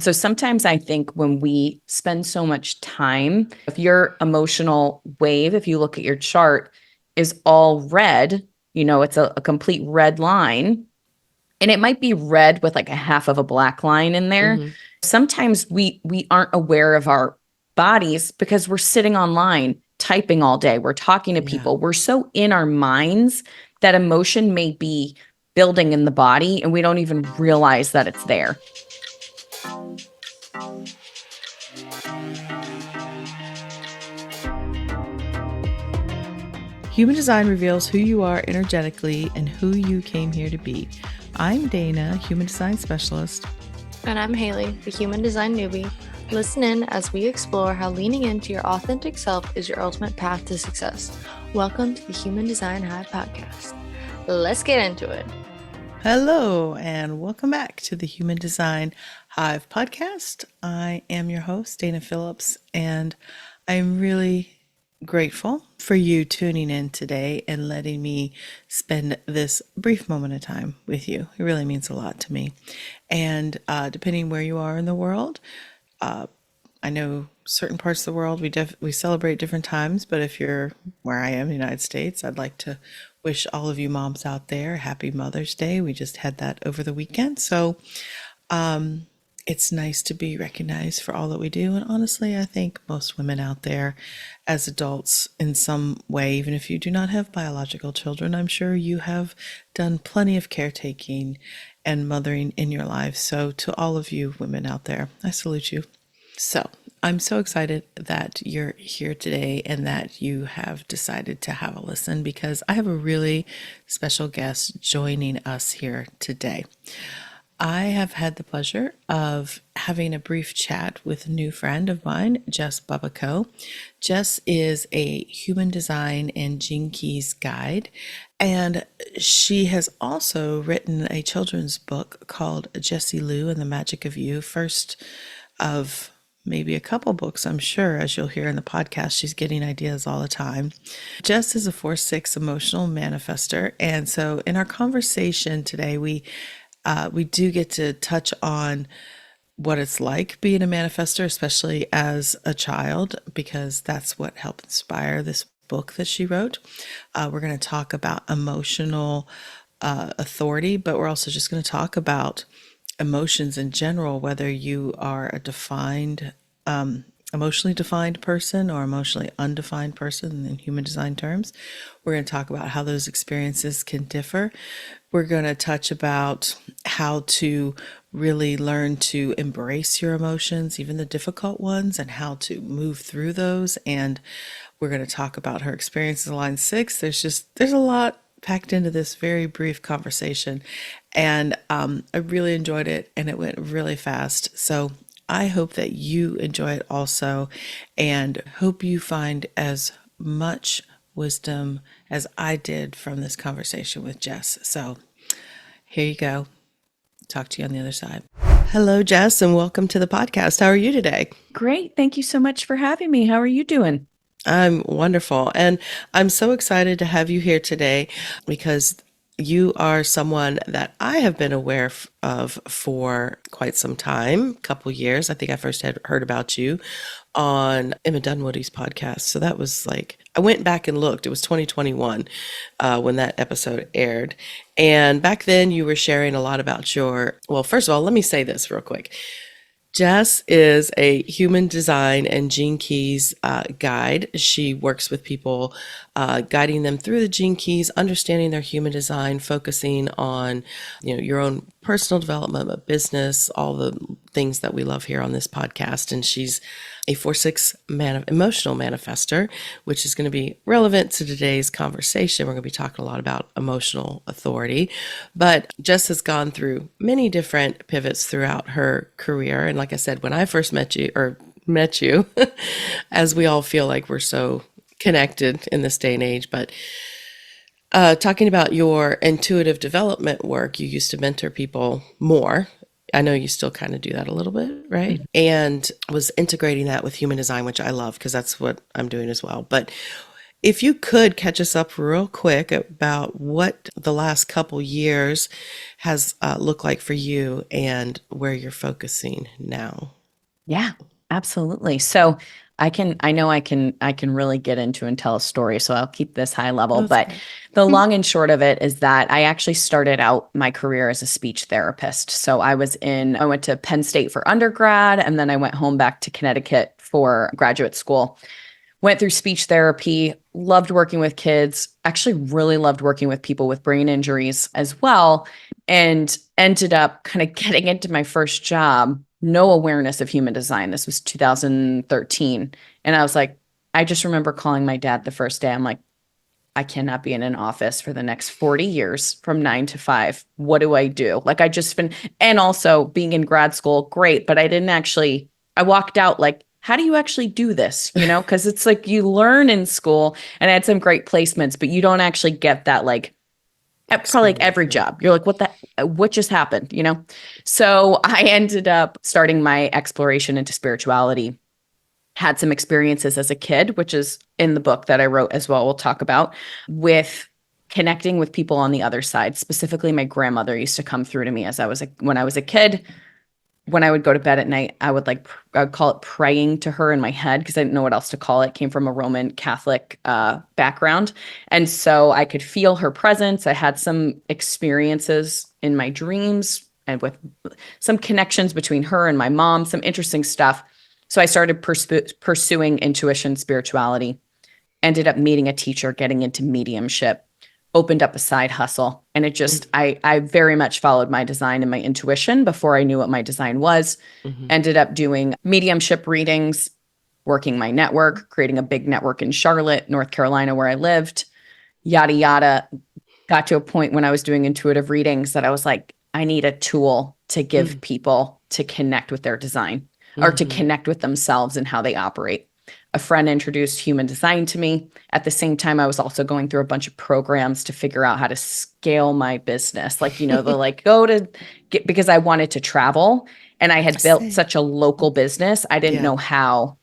So sometimes I think when we spend so much time, if your emotional wave, if you look at your chart, is all red, it's a complete red line, and it might be red with like a half of a black line in there. Hmm. Sometimes we aren't aware of our bodies because we're sitting online typing all day. We're talking to Yeah. people. We're so in our minds that emotion may be building in the body and we don't even realize that it's there. Human design reveals who you are energetically and who you came here to be. I'm Dana, human design specialist. And I'm Haley, the human design newbie. Listen in as we explore how leaning into your authentic self is your ultimate path to success. Welcome to the Human Design Hive podcast. Let's get into it. Hello, and welcome back to the Human Design Hive podcast. I am your host, Dana Phillips, and I'm really grateful for you tuning in today and letting me spend this brief moment of time with you. It really means a lot to me. And depending where you are in the world, I know certain parts of the world we celebrate different times, but if you're where I am in the United States, I'd like to wish all of you moms out there happy Mother's Day. We just had that over the weekend. So it's nice to be recognized for all that we do. And honestly, I think most women out there as adults in some way, even if you do not have biological children, I'm sure you have done plenty of caretaking and mothering in your life. So to all of you women out there, I salute you. So I'm so excited that you're here today and that you have decided to have a listen because I have a really special guest joining us here today. I have had the pleasure of having a brief chat with a new friend of mine, Jess Bubbico. Jess is a human design and gene keys guide, and she has also written a children's book called Jessie Lou and the Magic of You, first of maybe a couple books, I'm sure, as you'll hear in the podcast. She's getting ideas all the time. Jess is a 4/6 emotional manifestor, and so in our conversation today, we do get to touch on what it's like being a manifester, especially as a child, because that's what helped inspire this book that she wrote. We're going to talk about emotional authority, but we're also just going to talk about emotions in general, whether you are a emotionally defined person or emotionally undefined person in human design terms. We're going to talk about how those experiences can differ. We're going to touch about how to really learn to embrace your emotions, even the difficult ones, and how to move through those. And we're going to talk about her experiences in line 6. There's a lot packed into this very brief conversation. And I really enjoyed it and it went really fast. So I hope that you enjoy it also and hope you find as much wisdom as I did from this conversation with Jess. So here you go. Talk to you on the other side. Hello, Jess, and welcome to the podcast. How are you today? Great. Thank you so much for having me. How are you doing? I'm wonderful. And I'm so excited to have you here today because you are someone that I have been aware of for quite some time, a couple years. I think I first had heard about you on Emma Dunwoody's podcast. So that was like, I went back and looked. It was 2021 when that episode aired. And back then you were sharing a lot about well, first of all, let me say this real quick. Jess is a human design and gene keys guide. She works with people, guiding them through the gene keys, understanding their human design, focusing on, your own personal development, but business, all the things that we love here on this podcast. And she's a 4/6 emotional manifestor, which is going to be relevant to today's conversation. We're going to be talking a lot about emotional authority, but Jess has gone through many different pivots throughout her career. And like I said, when I first met you, as we all feel like we're so connected in this day and age, but talking about your intuitive development work, you used to mentor people more. I know you still kind of do that a little bit, right? And was integrating that with human design, which I love because that's what I'm doing as well. But If you could catch us up real quick about what the last couple years has looked like for you and where you're focusing now. Yeah, absolutely. So I know I can really get into and tell a story. So I'll keep this high level. That's But great. the long and short of it is that I actually started out my career as a speech therapist. So I went to Penn State for undergrad, and then I went home back to Connecticut for graduate school. Went through speech therapy, loved working with kids, actually really loved working with people with brain injuries as well, and ended up kind of getting into my first job, no awareness of human design. This was 2013. And I was like, I just remember calling my dad the first day. I'm like, I cannot be in an office for the next 40 years from 9 to 5. What do I do? Like, I just been, and also being in grad school, great, but I walked out like, how do you actually do this? Because it's like you learn in school, and I had some great placements, but you don't actually get that, like, at probably like every Exposure. job. You're like, what just happened? So I ended up starting my exploration into spirituality, had some experiences as a kid, which is in the book that I wrote as well, we'll talk about, with connecting with people on the other side. Specifically, my grandmother used to come through to me when I was a kid. When I would go to bed at night, I would call it praying to her in my head because I didn't know what else to call it. Came from a Roman Catholic background. And so I could feel her presence. I had some experiences in my dreams and with some connections between her and my mom, some interesting stuff. So I started pursuing intuition, spirituality, ended up meeting a teacher, getting into mediumship, opened up a side hustle. And it just, I very much followed my design and my intuition before I knew what my design was. Mm-hmm. Ended up doing mediumship readings, working my network, creating a big network in Charlotte, North Carolina, where I lived, yada, yada. Got to a point when I was doing intuitive readings that I was like, I need a tool to give people to connect with their design or to Mm-hmm. connect with themselves and how they operate. A friend introduced Human Design to me. At the same time, I was also going through a bunch of programs to figure out how to scale my business. Like, the like because I wanted to travel and I had built Same. such a local business. I didn't Yeah. know how.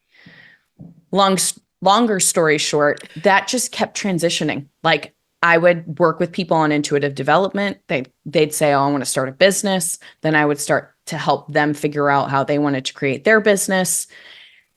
Longer story short, that just kept transitioning. Like, I would work with people on intuitive development. They'd say, "Oh, I want to start a business." Then I would start to help them figure out how they wanted to create their business.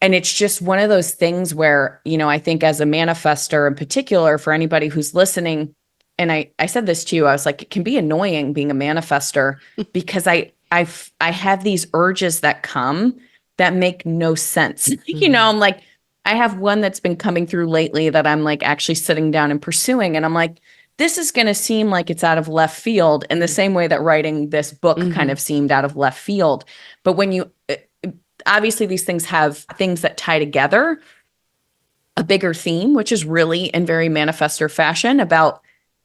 And it's just one of those things where, I think as a manifester in particular, for anybody who's listening, and I said this to you, I was like, it can be annoying being a manifester because I have these urges that come that make no sense. Mm-hmm. I'm like, I have one that's been coming through lately that I'm like actually sitting down and pursuing. And I'm like, this is going to seem like it's out of left field in the same way that writing this book kind Mm-hmm. of seemed out of left field. But when you obviously these things have things that tie together, a bigger theme, which is really in very manifestor fashion about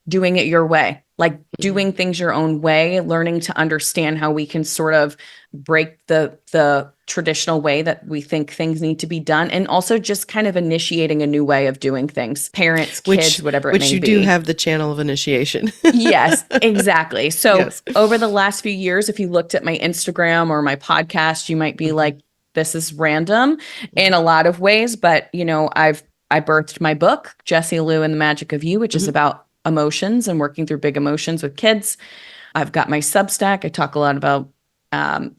doing it your way, like Mm-hmm. doing things your own way, learning to understand how we can sort of break the traditional way that we think things need to be done, and also just kind of initiating a new way of doing things. Parents, Which kids, whatever it which may you do be. have the channel of initiation. Yes, exactly. So Yes. over the last few years, if you looked at my Instagram or my podcast, you might be Mm-hmm. like, this is random in a lot of ways. But, I birthed my book, Jessie Lou and the Magic of You, which is Mm-hmm. about emotions and working through big emotions with kids. I've got my Substack. I talk a lot about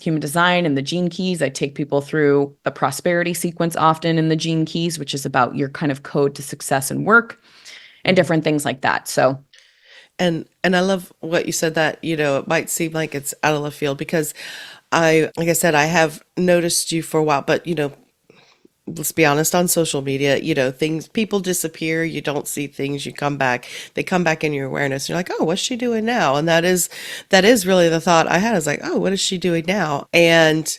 human design and the gene keys. I take people through a prosperity sequence often in the gene keys, which is about your kind of code to success and work and Mm-hmm. different things like that. So And I love what you said, that, it might seem like it's out of left field because like I said, I have noticed you for a while, but let's be honest, on social media, people disappear, you don't see things, they come back in your awareness. You're like, oh, what's she doing now? And that is really the thought I had. I was like, oh, what is she doing now? And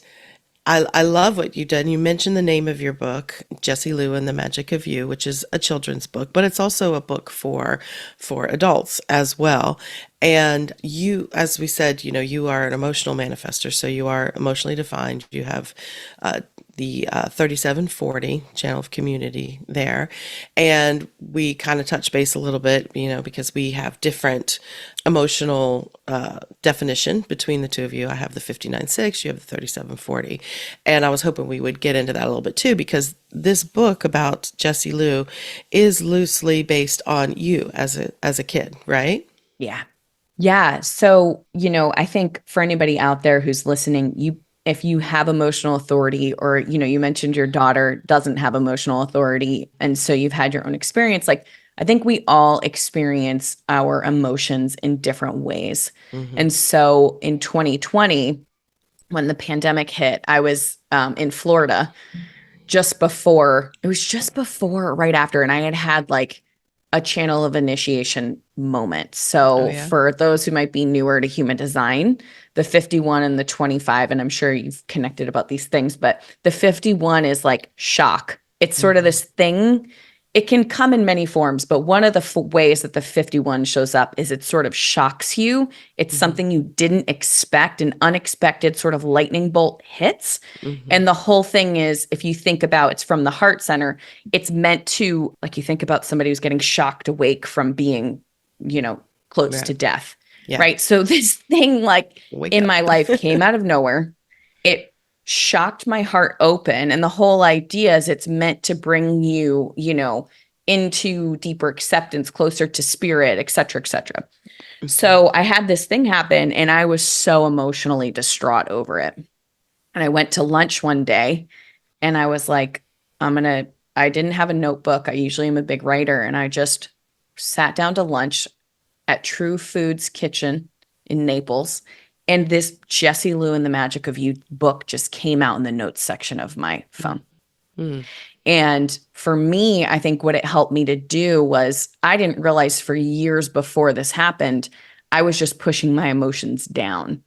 I love what you've done. You mentioned the name of your book, Jessie Lou and the Magic of You, which is a children's book, but it's also a book for adults as well. And you, as we said, you are an emotional manifestor. So you are emotionally defined. You have the 3740 channel of community there. And we kind of touch base a little bit, because we have different emotional definition between the two of you. I have the 59.6, you have the 3740. And I was hoping we would get into that a little bit too, because this book about Jessie Lou is loosely based on you as a kid, right? Yeah. Yeah. So, I think for anybody out there who's listening, if you have emotional authority, or, you mentioned your daughter doesn't have emotional authority, and so you've had your own experience, like, I think we all experience our emotions in different ways. Mm-hmm. And so in 2020, when the pandemic hit, I was in Florida just before, right after, and I had like a channel of initiation moment. Oh So yeah. for those who might be newer to human design, the 51 and the 25, and I'm sure you've connected about these things, but the 51 is like shock. It's sort of Mm-hmm. this thing. It can come in many forms, but one of the ways that the 51 shows up is it sort of shocks you. It's Mm-hmm. something you didn't expect, an unexpected sort of lightning bolt hits. Mm-hmm. And the whole thing is, if you think about it's from the heart center, it's meant to, like, you think about somebody who's getting shocked awake from being, close to Right. death, Yeah. right? So this thing, like, Wake in up. my life came out of nowhere. It shocked my heart open. And the whole idea is it's meant to bring you, into deeper acceptance, closer to spirit, et cetera, et cetera. Mm-hmm. So I had this thing happen and I was so emotionally distraught over it. And I went to lunch one day and I was like, I didn't have a notebook. I usually am a big writer. And I just sat down to lunch at True Foods Kitchen in Naples. And this Jessie Lou and the Magic of You book just came out in the notes section of my phone. Mm-hmm. And for me, I think what it helped me to do was I didn't realize for years before this happened, I was just pushing my emotions down.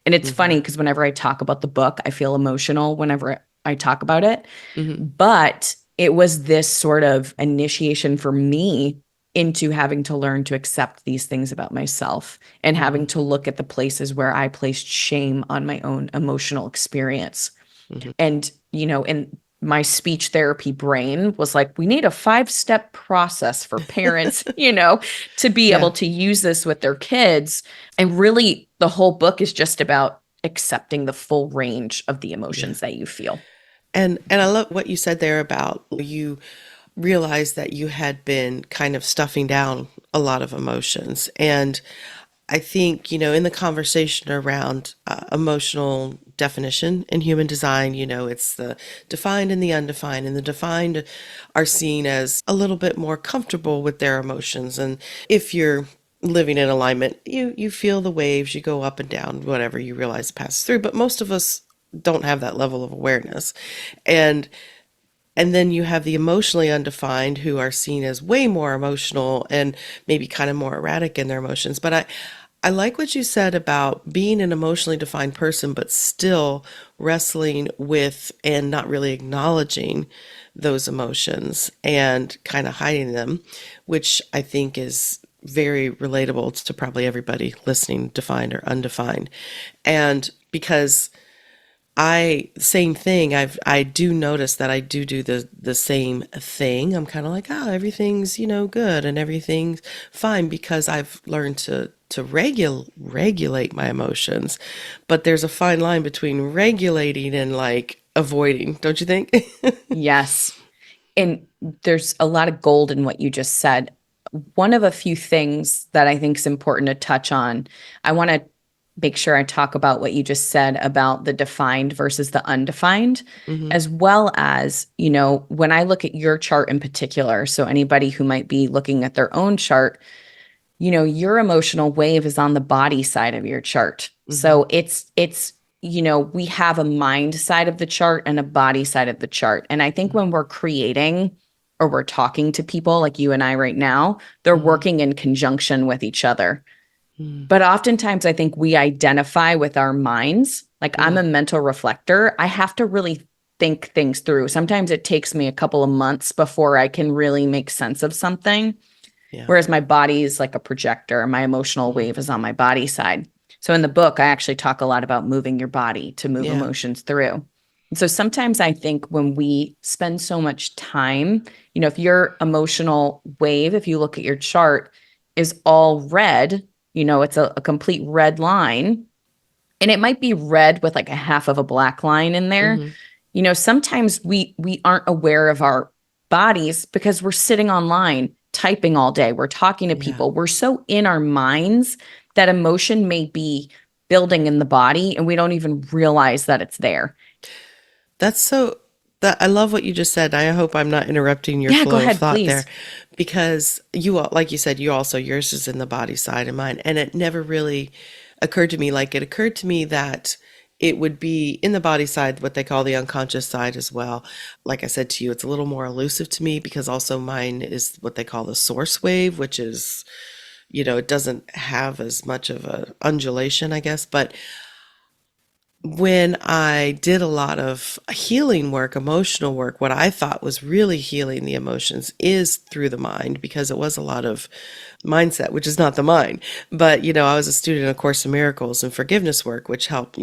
And it's Mm-hmm. funny because whenever I talk about the book, I feel emotional whenever I talk about it. Mm-hmm. But it was this sort of initiation for me into having to learn to accept these things about myself and having to look at the places where I placed shame on my own emotional experience. Mm-hmm. And, in my speech therapy brain was like, we need a 5-step process for parents, to be Yeah. able to use this with their kids. And really, the whole book is just about accepting the full range of the Yeah. emotions that you feel. And I love what you said there about you realized that you had been kind of stuffing down a lot of emotions. And I think, in the conversation around emotional definition in human design, it's the defined and the undefined. And the defined are seen as a little bit more comfortable with their emotions. And if you're living in alignment, you feel the waves, you go up and down, whatever you realize passes through. But most of us don't have that level of awareness. And and then you have the emotionally undefined who are seen as way more emotional and maybe kind of more erratic in their emotions. But I like what you said about being an emotionally defined person, but still wrestling with and not really acknowledging those emotions and kind of hiding them, which I think is very relatable to probably everybody listening, defined or undefined. And because same thing. I do notice that I do the same thing. I'm kind of like, oh, everything's, good and everything's fine because I've learned to regulate my emotions. But there's a fine line between regulating and like avoiding, don't you think? Yes. And there's a lot of gold in what you just said. One of a few things that I think is important to touch on, I want to make sure I talk about what you just said about the defined versus the undefined, Hmm. as well as, when I look at your chart in particular. So anybody who might be looking at their own chart, your emotional wave is on the body side of your chart. Hmm. So it's we have a mind side of the chart and a body side of the chart. And I think when we're creating or we're talking to people like you and I right now, they're Hmm. working in conjunction with each other. Hmm. But oftentimes I think we identify with our minds. Like, I'm Hmm. a mental reflector. I have to really think things through. Sometimes it takes me a couple of months before I can really make sense of something. Yeah. Whereas my body is like a projector. My emotional wave is on my body side. So in the book, I actually talk a lot about moving your body to move Yeah. emotions through. And so sometimes I think when we spend so much time, if your emotional wave, if you look at your chart, is all red, it's a complete red line. And it might be red with like a half of a black line in there. Mm-hmm. Sometimes we aren't aware of our bodies because we're sitting online typing all day. We're talking to Yeah. people. We're so in our minds that emotion may be building in the body and we don't even realize that it's there. That's so that I love what you just said. I hope I'm not interrupting your Yeah, go flow of ahead, thought there please. because like you said, you also, yours is in the body side and mine. And it never really occurred to me. Like it occurred to me that it would be in the body side, what they call the unconscious side as well. Like I said to you, it's a little more elusive to me because also mine is what they call the source wave, which is, it doesn't have as much of a undulation, I guess. But when I did a lot of healing work, emotional work, what I thought was really healing the emotions is through the mind because it was a lot of mindset, which is not the mind. But, I was a student of Course in Miracles and forgiveness work, which helped,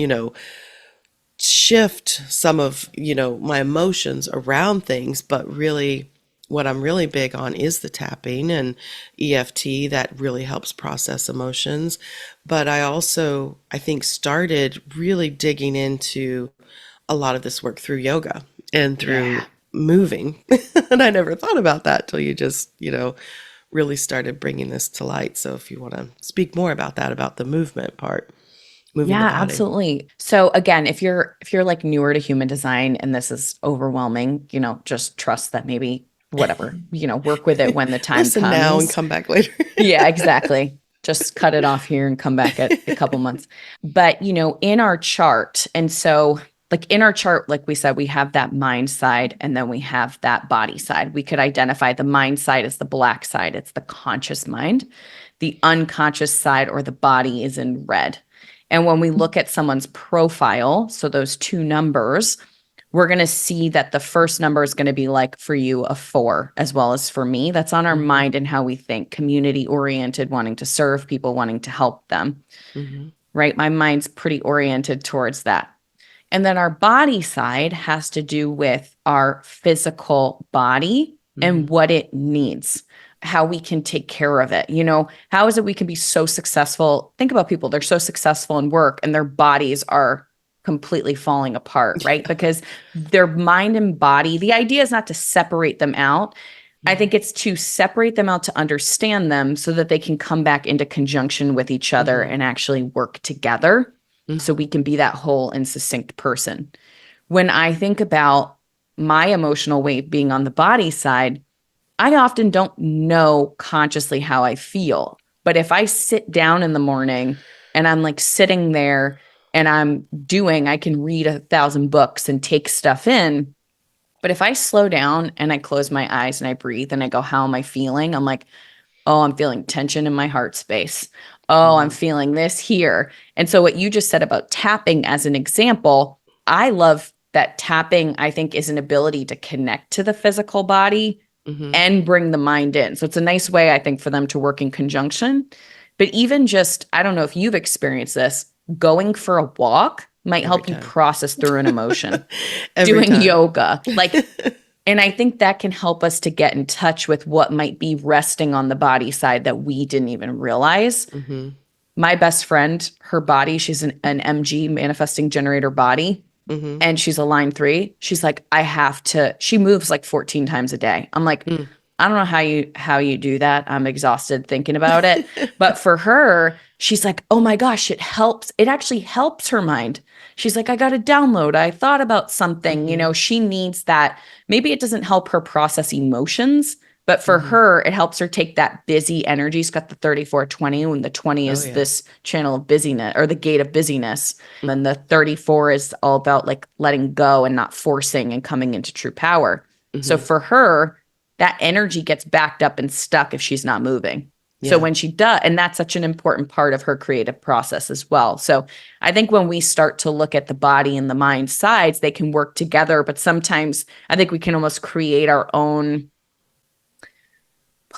shift some of, my emotions around things. But really, what I'm really big on is the tapping and EFT that really helps process emotions. But I also, I think, started really digging into a lot of this work through yoga and through Yeah. moving. And I never thought about that till you just, really started bringing this to light. So if you want to speak more about that, about the movement part, moving the Yeah, body. absolutely. So again, if you're like newer to human design and this is overwhelming, just trust that maybe whatever, work with it when the time Listen now and comes. come back later. Yeah, exactly. Just cut it off here and come back at a couple months. But, in our chart, and so like in our chart, like we said, we have that mind side and then we have that body side. We could identify the mind side as the black side, it's the conscious mind. The unconscious side or the body is in red. And when we look at someone's profile, so those two numbers, we're going to see that the first number is going to be like for you a 4 as well as for me. That's on our Mm-hmm. mind and how we think, community oriented, wanting to serve people, wanting to help them, Mm-hmm. right? My mind's pretty oriented towards that. And then our body side has to do with our physical body Mm-hmm. and what it needs, how we can take care of it. How is it we can be so successful? Think about people, they're so successful in work and their bodies are completely falling apart, right? Because their mind and body, the idea is not to separate them out. I think it's to separate them out to understand them so that they can come back into conjunction with each other Mm-hmm. and actually work together so we can be that whole and succinct person. When I think about my emotional weight being on the body side, I often don't know consciously how I feel. But if I sit down in the morning and I'm like sitting there and I can read 1,000 books and take stuff in. But if I slow down and I close my eyes and I breathe and I go, how am I feeling? I'm like, oh, I'm feeling tension in my heart space. Oh, I'm Mm-hmm. feeling this here. And so, what you just said about tapping as an example, I love that tapping, I think, is an ability to connect to the physical body Mm-hmm. and bring the mind in. So, it's a nice way, I think, for them to work in conjunction. But even just, I don't know if you've experienced this, going for a walk might Every help you time. process through an emotion. Every Doing time. yoga, and I think that can help us to get in touch with what might be resting on the body side that we didn't even realize. Mm-hmm. My best friend, her body, she's an MG, manifesting generator body, Mm-hmm. and she's a line 3. She's like, she moves like 14 times a day. I'm like, Mm. I don't know how you do that. I'm exhausted thinking about it. But for her, she's like, "Oh my gosh, it helps. It actually helps her mind." She's like, "I got a download. I thought about something." Mm-hmm. She needs that. Maybe it doesn't help her process emotions, but for Mm-hmm. her, it helps her take that busy energy. She's got the 3420, when the 20 Oh is yeah. this channel of busyness or the gate of busyness. And the 34 is all about like letting go and not forcing and coming into true power. So Mm-hmm. for her, that energy gets backed up and stuck if she's not moving. So Yeah. when she does, and that's such an important part of her creative process as well. So I think when we start to look at the body and the mind sides, they can work together. But sometimes I think we can almost create our own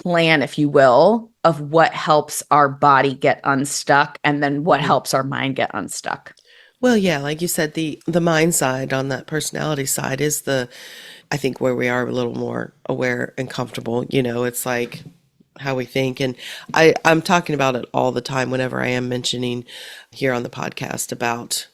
plan, if you will, of what helps our body get unstuck and then what helps our mind get unstuck. Well, yeah, like you said, the mind side on that personality side is I think where we are a little more aware and comfortable. It's like how we think. And I'm talking about it all the time whenever I am mentioning here on the podcast about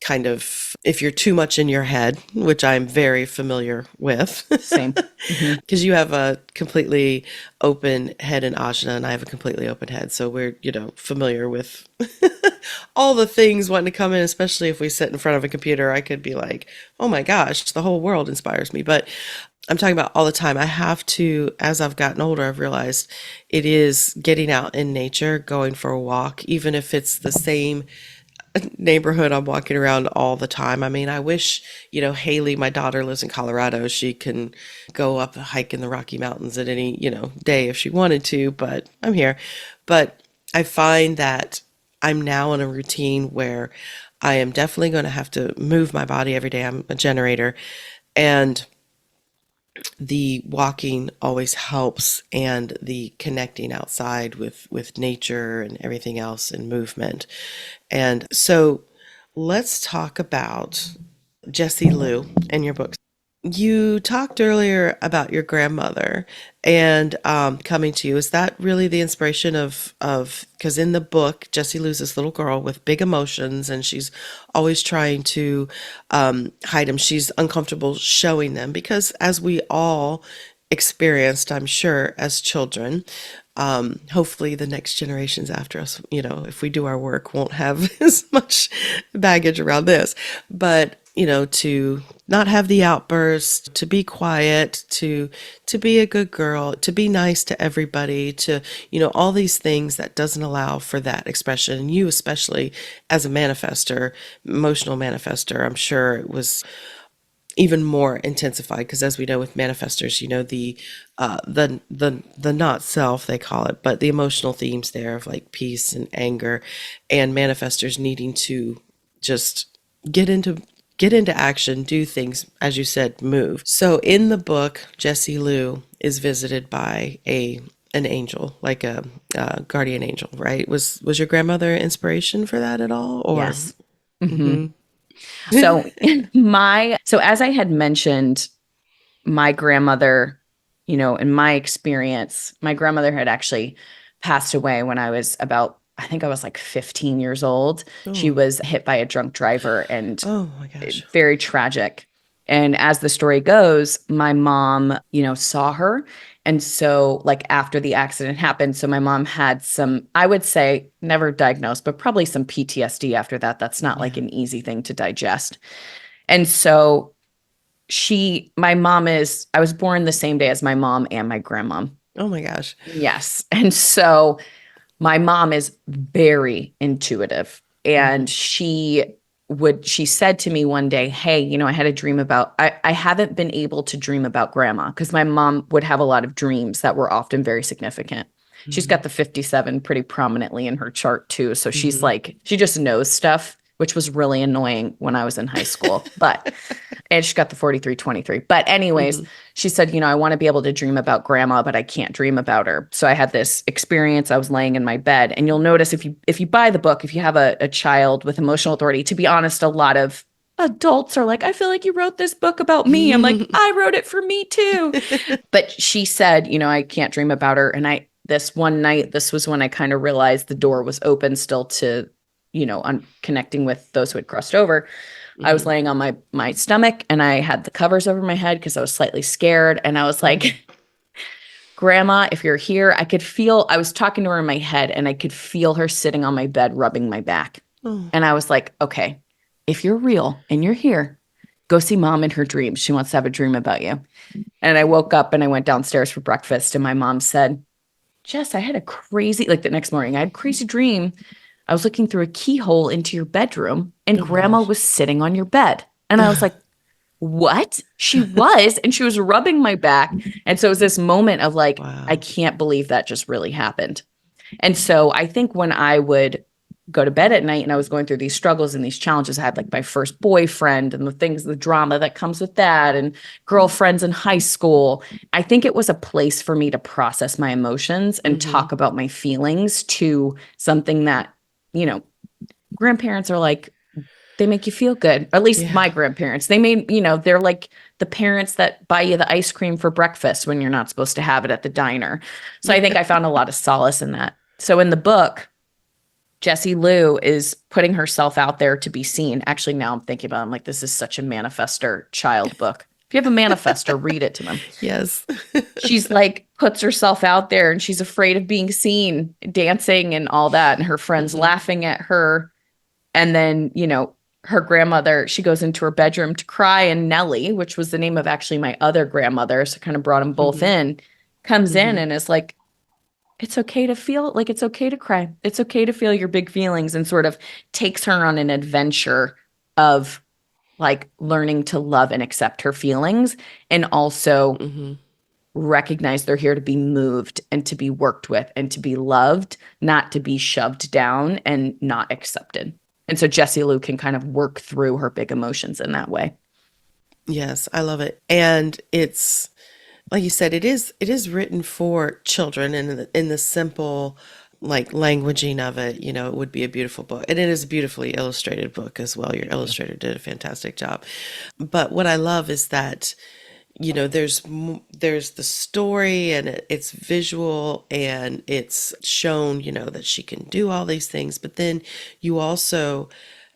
kind of if you're too much in your head, which I'm very familiar with. Same. Because you have a completely open head in Ajna, and I have a completely open head. So we're, familiar with all the things wanting to come in, especially if we sit in front of a computer. I could be like, oh my gosh, the whole world inspires me. But I'm talking about all the time. I have to, as I've gotten older, I've realized it is getting out in nature, going for a walk, even if it's the same neighborhood I'm walking around all the time. I mean, I wish, Haley, my daughter, lives in Colorado. She can go up a hike in the Rocky Mountains at any, day if she wanted to, but I'm here. But I find that I'm now in a routine where I am definitely going to have to move my body every day. I'm a generator, and the walking always helps, and the connecting outside with nature and everything else and movement. And so let's talk about Jessie Lou and your books. You talked earlier about your grandmother and coming to you. Is that really the inspiration of because in the book, Jessie Lou's this little girl with big emotions, and she's always trying to hide them. She's uncomfortable showing them because, as we all experienced, I'm sure, as children, hopefully the next generations after us, if we do our work, won't have as much baggage around this. But to not have the outburst, to be quiet, to be a good girl, to be nice to everybody, to, all these things that doesn't allow for that expression. And you, especially as a manifester, emotional manifester, I'm sure it was even more intensified because, as we know with manifestors, the not self, they call it, but the emotional themes there of like peace and anger, and manifestors needing to just get into action, do things, as you said, move. So in the book, Jessie Lou is visited by an angel, like a guardian angel, right? Was your grandmother inspiration for that at all? Or Yes. So so as I had mentioned, my grandmother, in my experience, my grandmother had actually passed away when I was I think I was like 15 years old. She was hit by a drunk driver, and oh my gosh, very tragic. And as the story goes, my mom, saw her. And so like after the accident happened, so my mom had some, I would say never diagnosed, but probably some PTSD after that. That's not like an easy thing to digest. And so I was born the same day as my mom and my grandma. oh my gosh. Yes. And so my mom is very intuitive, and she said to me one day, hey, I had a dream about, I haven't been able to dream about grandma because my mom would have a lot of dreams that were often very significant. She's got the 57 pretty prominently in her chart too. So she's like, she just knows stuff, which was really annoying when I was in high school, and she's got the 4323. But anyways, she said, I want to be able to dream about grandma, but I can't dream about her. So I had this experience. I was laying in my bed, and you'll notice if you buy the book, if you have a child with emotional authority, to be honest, a lot of adults are like, I feel like you wrote this book about me. I'm like, I wrote it for me too. But she said, I can't dream about her. And this one night, this was when I kind of realized the door was open still to, connecting with those who had crossed over. I was laying on my stomach, and I had the covers over my head because I was slightly scared. And I was like, Grandma, if you're here, I was talking to her in my head, and I could feel her sitting on my bed, rubbing my back. And I was like, okay, if you're real and you're here, go see Mom in her dreams. She wants to have a dream about you. And I woke up and I went downstairs for breakfast, and my mom said, Jess, I had the next morning, I had a crazy dream. I was looking through a keyhole into your bedroom, and Grandma was sitting on your bed. And I was like, what? She was, and she was rubbing my back. And so it was this moment of like, wow, I can't believe that just really happened. And so I think when I would go to bed at night and I was going through these struggles and these challenges. I had like my first boyfriend and the drama that comes with that, and girlfriends in high school. I think it was a place for me to process my emotions and talk about my feelings, to something that, grandparents are like, they make you feel good. Or at least my grandparents, they're like the parents that buy you the ice cream for breakfast when you're not supposed to have it at the diner. So I think I found a lot of solace in that. So in the book, Jessie Lou is putting herself out there to be seen. Actually, now I'm thinking about it, I'm like, this is such a manifestor child book. If you have a manifestor, read it to them. Yes. She's like, puts herself out there and she's afraid of being seen dancing and all that. And her friends laughing at her. And then, her grandmother, she goes into her bedroom to cry. And Nellie, which was the name of actually my other grandmother, so kind of brought them both in, comes in and is like, it's okay to feel, like, it's okay to cry. It's okay to feel your big feelings, and sort of takes her on an adventure of like learning to love and accept her feelings, and also recognize they're here to be moved and to be worked with and to be loved, not to be shoved down and not accepted. And so Jessie Lou can kind of work through her big emotions in that way. Yes, I love it. And it's, like you said, it is written for children, and in the simple like languaging of it, it would be a beautiful book. And it is a beautifully illustrated book as well. Your illustrator did a fantastic job. But what I love is that, there's the story, and it's visual, and it's shown, that she can do all these things. But then you also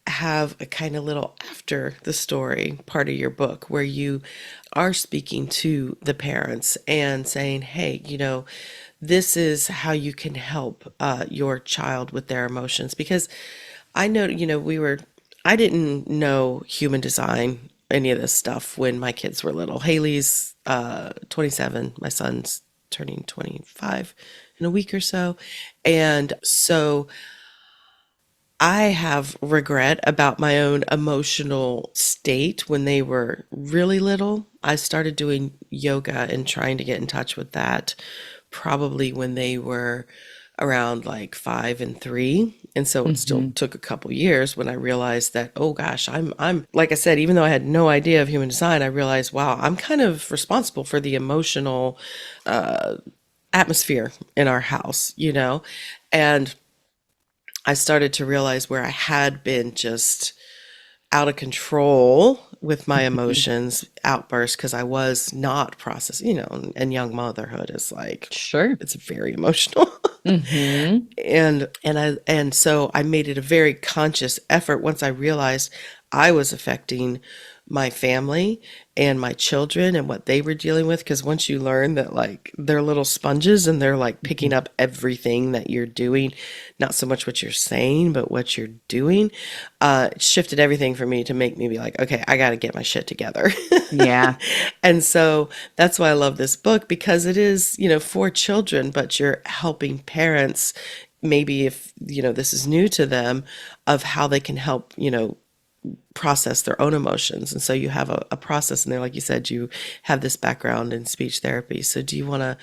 have a kind of little after the story part of your book where you are speaking to the parents and saying, hey, this is how you can help your child with their emotions. Because I know, I didn't know human design, any of this stuff, when my kids were little. Haley's 27, my son's turning 25 in a week or so. And so I have regret about my own emotional state when they were really little. I started doing yoga and trying to get in touch with that probably when they were around like 5 and 3. And so it still took a couple years when I realized that, oh gosh, I'm like I said, even though I had no idea of human design, I realized, wow, I'm kind of responsible for the emotional atmosphere in our house, and I started to realize where I had been just out of control with my emotions, outbursts, because I was not processing, and young motherhood is like, Sure. it's very emotional. And so I made it a very conscious effort once I realized I was affecting my family and my children and what they were dealing with. Because once you learn that like they're little sponges and they're like picking up everything that you're doing, not so much what you're saying, but what you're doing, it shifted everything for me to make me be like, okay, I got to get my shit together. Yeah. And so that's why I love this book, because it is, for children, but you're helping parents, maybe if, this is new to them, of how they can help, process their own emotions. And so you have a process in there. Like you said, you have this background in speech therapy. So do you want to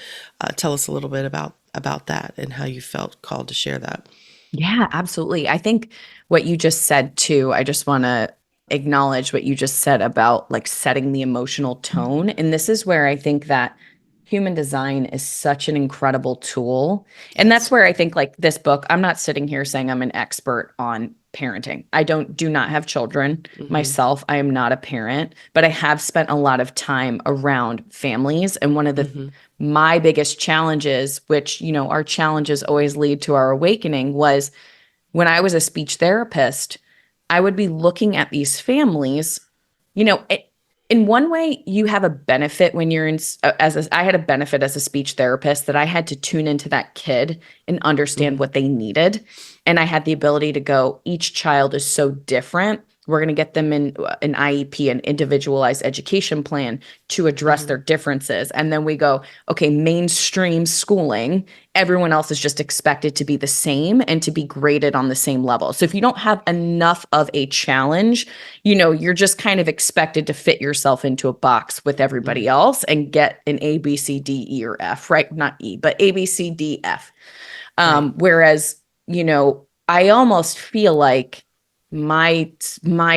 tell us a little bit about that and how you felt called to share that? Yeah, absolutely. I think what you just said too, I just want to acknowledge what you just said about like setting the emotional tone. And this is where I think that human design is such an incredible tool. And that's where I think like this book, I'm not sitting here saying I'm an expert on parenting. I do not have children myself. I am not a parent, but I have spent a lot of time around families. And one of the my biggest challenges, which, our challenges always lead to our awakening, was when I was a speech therapist, I would be looking at these families, in one way, you have a benefit when you're I had a benefit as a speech therapist that I had to tune into that kid and understand what they needed. And I had the ability to go, each child is so different. We're going to get them in an IEP, an individualized education plan, to address their differences. And then we go, okay, mainstream schooling, everyone else is just expected to be the same and to be graded on the same level. So if you don't have enough of a challenge, you're just kind of expected to fit yourself into a box with everybody else and get an A, B, C, D, E, or F, right? Not E, but A, B, C, D, F. Whereas, I almost feel like my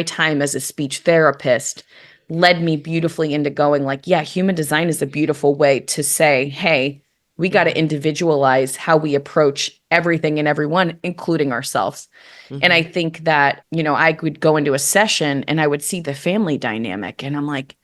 time as a speech therapist led me beautifully into going like, yeah, human design is a beautiful way to say, hey, we got to individualize how we approach everything and everyone, including ourselves. And I think that, I would go into a session and I would see the family dynamic and I'm like,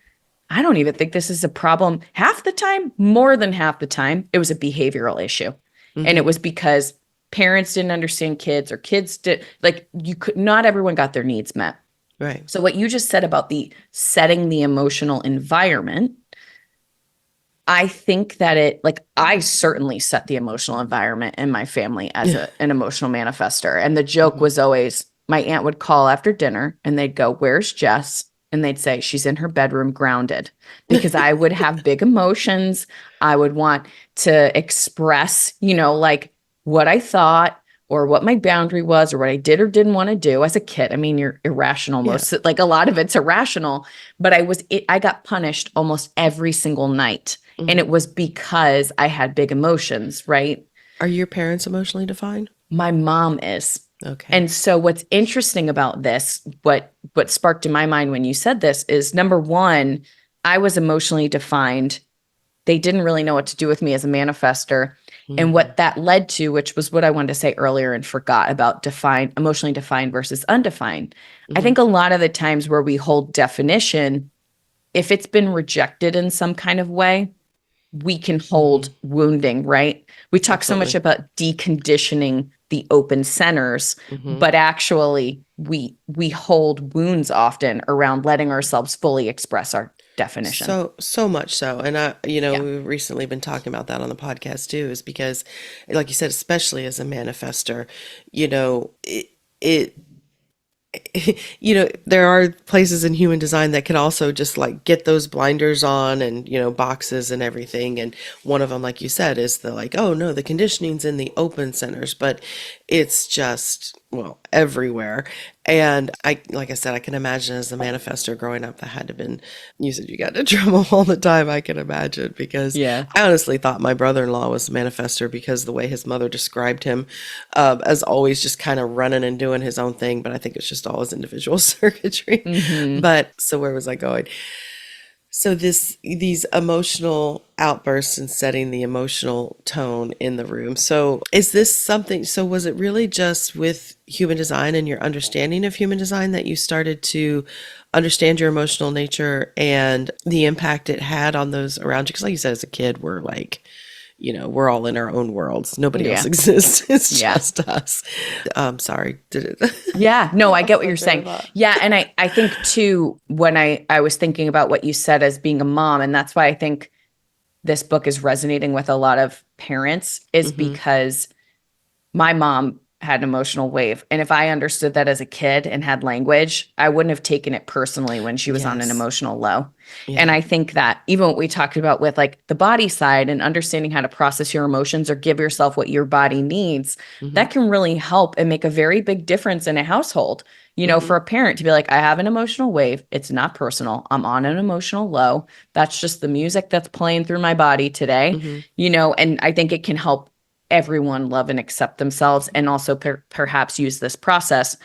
I don't even think this is a problem. Half the time, more than half the time, it was a behavioral issue. And it was because parents didn't understand kids or kids did like not everyone got their needs met. Right. So what you just said about the setting the emotional environment, I think that I certainly set the emotional environment in my family as an emotional manifestor. And the joke was always my aunt would call after dinner and they'd go, "Where's Jess?" And they'd say, "She's in her bedroom grounded," because I would have big emotions. I would want to express, like what I thought or what my boundary was or what I did or didn't want to do as a kid. I mean, you're irrational. Like a lot of it's irrational, but I got punished almost every single night. And it was because I had big emotions, right? Are your parents emotionally defined? My mom is. Okay. And so what's interesting about this, what sparked in my mind when you said this is, number one, I was emotionally defined. They didn't really know what to do with me as a manifester. And what that led to, which was what I wanted to say earlier and forgot about emotionally defined versus undefined. I think a lot of the times where we hold definition, if it's been rejected in some kind of way, we can hold wounding, right? We talk so much about deconditioning the open centers, but actually we hold wounds often around letting ourselves fully express our definition. So much so. And we've recently been talking about that on the podcast too, is because like you said, especially as a manifester, it there are places in human design that can also just like get those blinders on and, boxes and everything. And one of them, like you said, is the like, oh no, the conditioning's in the open centers, but it's just, everywhere. And like I said, I can imagine as a manifestor growing up that had to been, you said you got into trouble all the time. I can imagine because I honestly thought my brother-in-law was a manifestor because the way his mother described him as always just kind of running and doing his own thing. But I think it's just all his individual circuitry. But so where was I going? So these emotional outbursts and setting the emotional tone in the room. So is this something, so was it really just with human design and your understanding of human design that you started to understand your emotional nature and the impact it had on those around you? Because like you said, as a kid, we're like, we're all in our own worlds. Nobody else exists. It's just us. Sorry. Did it? Yeah, no, I get what you're saying. Yeah. And I think too, when I was thinking about what you said as being a mom, and that's why I think this book is resonating with a lot of parents, is because my mom had an emotional wave. And if I understood that as a kid and had language, I wouldn't have taken it personally when she was on an emotional low. Yeah. And I think that even what we talked about with like the body side and understanding how to process your emotions or give yourself what your body needs, that can really help and make a very big difference in a household. For a parent to be like, I have an emotional wave. It's not personal. I'm on an emotional low. That's just the music that's playing through my body today, and I think it can help everyone love and accept themselves and also perhaps use this process.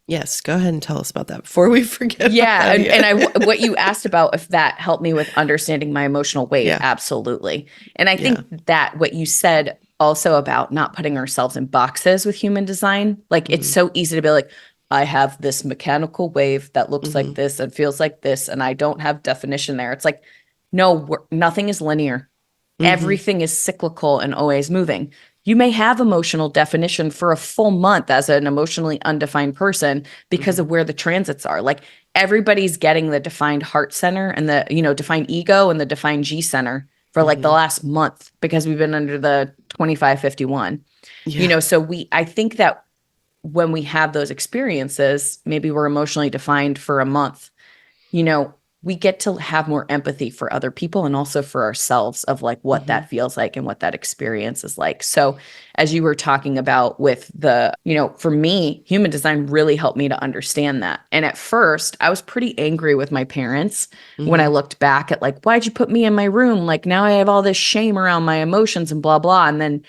Yes, go ahead and tell us about that before we forget. Yeah, what you asked about if that helped me with understanding my emotional weight, absolutely. And I think that what you said also about not putting ourselves in boxes with human design, like it's so easy to be like, I have this mechanical wave that looks like this and feels like this, and I don't have definition there. It's like, no, nothing is linear. Everything is cyclical and always moving. You may have emotional definition for a full month as an emotionally undefined person because of where the transits are. Like everybody's getting the defined heart center and the, defined ego and the defined G center for like the last month because we've been under the 2551. So I think that when we have those experiences, maybe we're emotionally defined for a month, we get to have more empathy for other people and also for ourselves of like what that feels like and what that experience is like. So as you were talking about with the, for me, human design really helped me to understand that. And at first I was pretty angry with my parents when I looked back at like, why'd you put me in my room? Like now I have all this shame around my emotions and blah, blah. And then,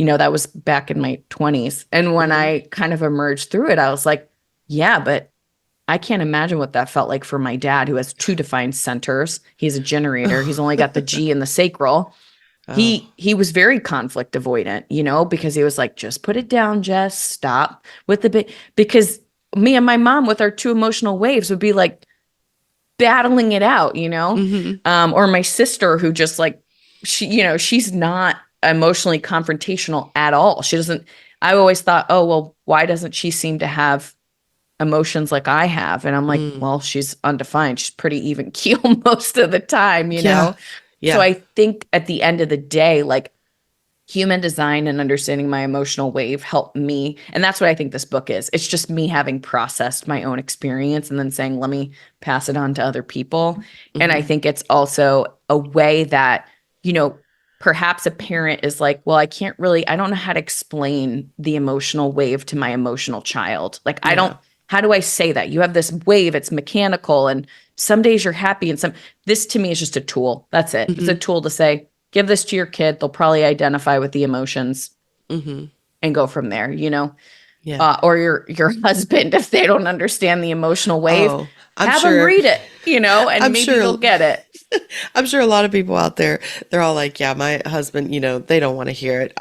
that was back in my 20s. And when I kind of emerged through it, I was like, yeah, but I can't imagine what that felt like for my dad, who has two defined centers. He's a generator. He's only got the G and the sacral. Oh. He was very conflict avoidant, because he was like, just put it down, Jess, stop with the big, because me and my mom with our two emotional waves would be like battling it out, or my sister who just like, she's not emotionally confrontational at all. She doesn't, I always thought, oh, well, why doesn't she seem to have emotions like I have? And I'm like, well, she's undefined. She's pretty even keel most of the time, Yeah. So I think at the end of the day, like human design and understanding my emotional wave helped me. And that's what I think this book is. It's just me having processed my own experience and then saying, let me pass it on to other people. And I think it's also a way that, perhaps a parent is like, well, I don't know how to explain the emotional wave to my emotional child. Like, how do I say that? You have this wave, it's mechanical, and some days you're happy, and this to me is just a tool. That's it. It's a tool to say, give this to your kid. They'll probably identify with the emotions and go from there, Yeah. or your husband, if they don't understand the emotional wave, I'm them sure. read it, and I'm maybe sure they'll get it. I'm sure a lot of people out there, they're all like, yeah, my husband, they don't want to hear it.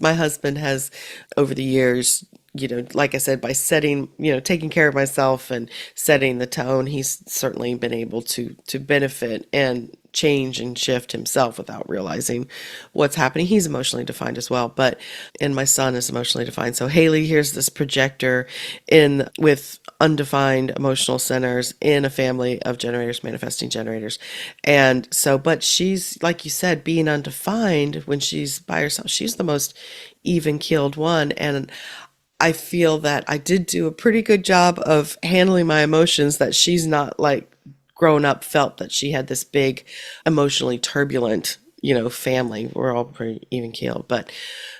My husband has over the years, like I said, by setting, taking care of myself and setting the tone, he's certainly been able to benefit and change and shift himself without realizing what's happening. He's emotionally defined as well, and my son is emotionally defined. So Haley, here's this projector with undefined emotional centers in a family of generators, manifesting generators. And so, but she's, like you said, being undefined when she's by herself, she's the most even keeled one. And I feel that I did do a pretty good job of handling my emotions, that she's not like grown up felt that she had this big emotionally turbulent, family. We're all pretty even keeled. But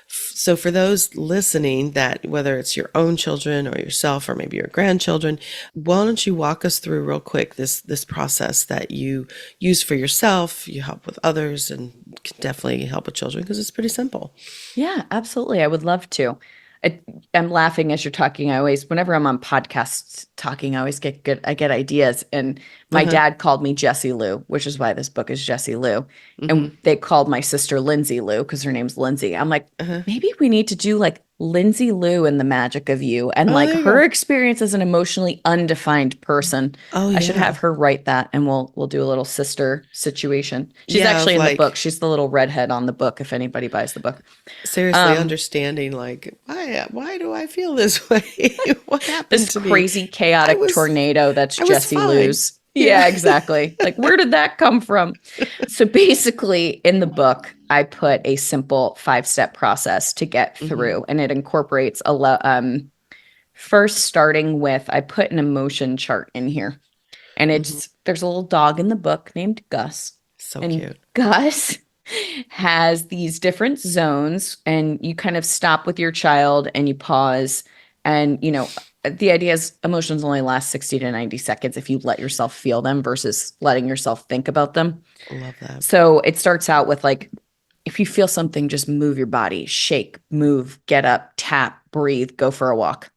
so for those listening, that whether it's your own children or yourself or maybe your grandchildren, why don't you walk us through real quick this process that you use for yourself, you help with others, and can definitely help with children because it's pretty simple. Yeah, absolutely. I would love to. I'm laughing as you're talking. Whenever I'm on podcasts talking, I always I get ideas. And my dad called me Jessie Lou, which is why this book is Jessie Lou. And they called my sister Lindsay Lou because her name's Lindsay. I'm like, maybe we need to do like Lindsay Lou and the magic of you. And like there you her go. experience as an emotionally undefined person. Oh, I should yeah. have her write that, and we'll do a little sister situation. She's Yeah, actually of in the like, book. She's the little redhead on the book if anybody buys the book. seriously understanding like, why do I feel this way? What happened This to me? crazy chaotic tornado that's I was Jessie fine. Lou's. Yeah, exactly. Like, where did that come from? So basically, in the book, I put a simple 5-step process to get through, and it incorporates first starting with, I put an emotion chart in here, and there's a little dog in the book named Gus, So and cute. Gus has these different zones, and you kind of stop with your child and you pause, and the idea is emotions only last 60 to 90 seconds if you let yourself feel them versus letting yourself think about them. I love that. So it starts out with like, if you feel something, just move your body, shake, move, get up, tap, breathe, go for a walk.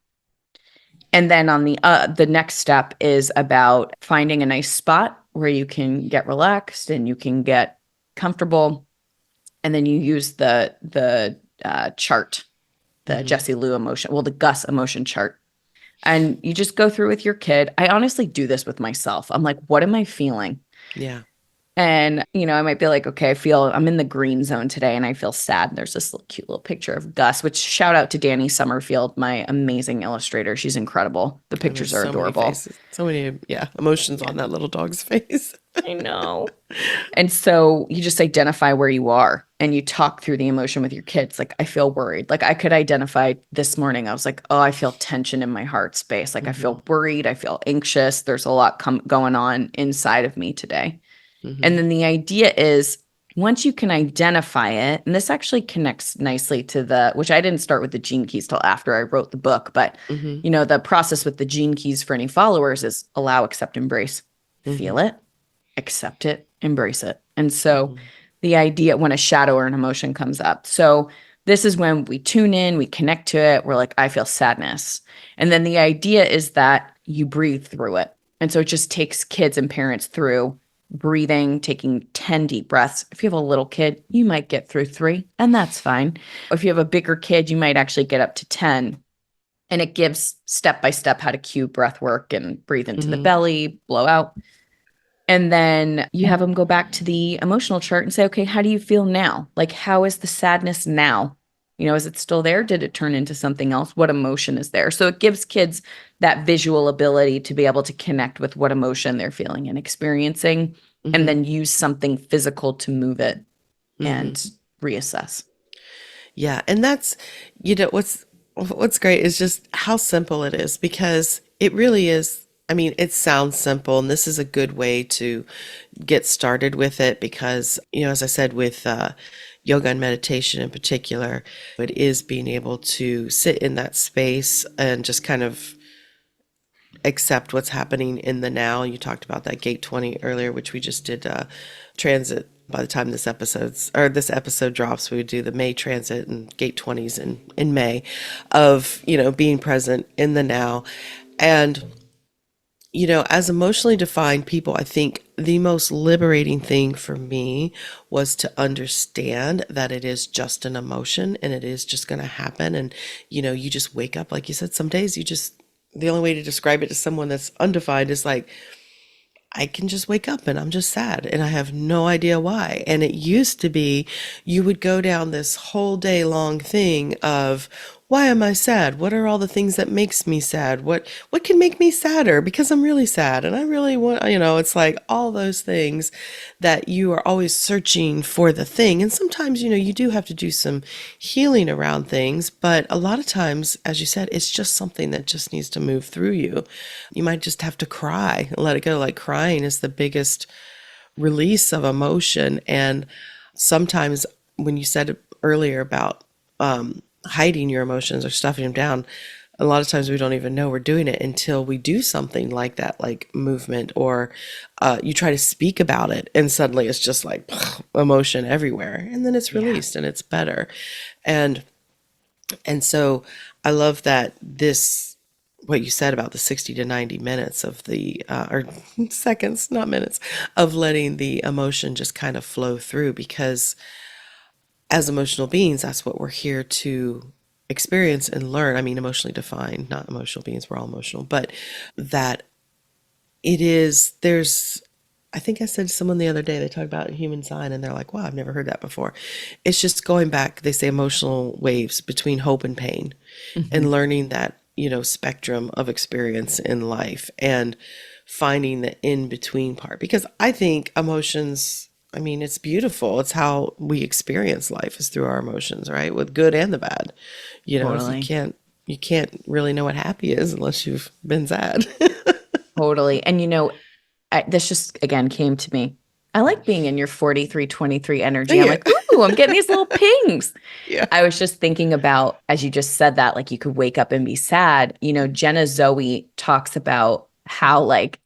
And then on the next step is about finding a nice spot where you can get relaxed and you can get comfortable. And then you use the chart, the Jessie Lou emotion, the Gus emotion chart. And you just go through with your kid. I honestly do this with myself. I'm like, what am I feeling? Yeah. And, I might be like, okay, I'm in the green zone today and I feel sad. And there's this cute little picture of Gus, which shout out to Danny Summerfield, my amazing illustrator. She's incredible. The pictures are So many adorable. faces. So many, emotions on that little dog's face. I know. And so you just identify where you are and you talk through the emotion with your kids. Like, I feel worried. Like, I could identify this morning. I was like, oh, I feel tension in my heart space. Like, I feel worried. I feel anxious. There's a lot going on inside of me today. And then the idea is, once you can identify it, and this actually connects nicely to which I didn't start with the gene keys till after I wrote the book, but the process with the gene keys for any followers is allow, accept, embrace. Feel it, accept it, embrace it. And so the idea when a shadow or an emotion comes up. So This is when we tune in, we connect to it. We're like, I feel sadness. And then the idea is that you breathe through it. And so it just takes kids and parents through breathing, taking 10 deep breaths. If you have a little kid, you might get through 3, and that's fine. If you have a bigger kid, you might actually get up to 10. And it gives step by step how to cue breath work and breathe into the belly, blow out. And then you have them go back to the emotional chart and say, okay, how do you feel now? Like, how is the sadness now? Is it still there? Did it turn into something else? What emotion is there? So it gives kids that visual ability to be able to connect with what emotion they're feeling and experiencing, and then use something physical to move it and reassess. Yeah. And that's, what's great is just how simple it is, because it really is. I mean, it sounds simple, and this is a good way to get started with it because, as I said, with yoga and meditation in particular, it is being able to sit in that space and just kind of accept what's happening in the now. You talked about that gate 20 earlier, which we just did transit. By the time this episode drops, we would do the May transit and gate 20s in May of, being present in the now. And as emotionally defined people, I think the most liberating thing for me was to understand that it is just an emotion and it is just going to happen. And, you just wake up, like you said, some days the only way to describe it to someone that's undefined is like, I can just wake up and I'm just sad and I have no idea why. And it used to be you would go down this whole day long thing of, why am I sad? What are all the things that makes me sad? What can make me sadder? Because I'm really sad and I really want, it's like all those things that you are always searching for the thing. And sometimes, you do have to do some healing around things, but a lot of times, as you said, it's just something that just needs to move through you. You might just have to cry and let it go. Like crying is the biggest release of emotion. And sometimes when you said earlier about, hiding your emotions or stuffing them down, a lot of times we don't even know we're doing it until we do something like that, like movement, or you try to speak about it and suddenly it's just like emotion everywhere, and then it's released and it's better. And so I love that what you said about the 60 to 90 minutes of the or seconds, not minutes, of letting the emotion just kind of flow through, because as emotional beings, that's what we're here to experience and learn. I mean, emotionally defined, not emotional beings, we're all emotional, but that I think I said to someone the other day, they talked about human design and they're like, wow, I've never heard that before. It's just going back, they say emotional waves between hope and pain, and learning that, spectrum of experience in life and finding the in between part. Because I think emotions, I mean, it's beautiful. It's how we experience life, is through our emotions, right? With good and the bad. Totally. You can't really know what happy is unless you've been sad. Totally. And this just again came to me. I like being in your 4323 energy. I'm Yeah. like, ooh, I'm getting these little pings. Yeah. I was just thinking about, as you just said that, like you could wake up and be sad. Jenna Zoe talks about how, like,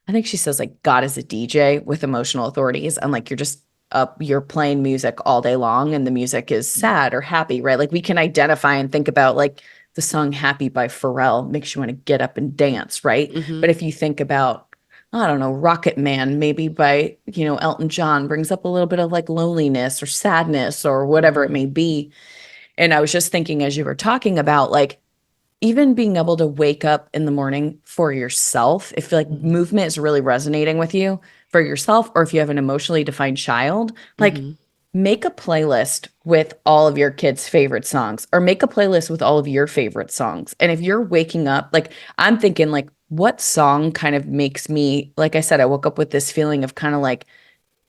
I think she says, like, God is a DJ with emotional authorities. And like, you're just up, you're playing music all day long and the music is sad or happy, right? Like we can identify and think about, like, the song Happy by Pharrell makes you want to get up and dance, right? But if you think about, I don't know, Rocket Man, maybe by, Elton John, brings up a little bit of like loneliness or sadness or whatever it may be. And I was just thinking as you were talking about, like, even being able to wake up in the morning for yourself, if like movement is really resonating with you for yourself, or if you have an emotionally defined child, like make a playlist with all of your kids' favorite songs, or make a playlist with all of your favorite songs. And if you're waking up, like I'm thinking, like, what song kind of makes me, like I said, I woke up with this feeling of kind of like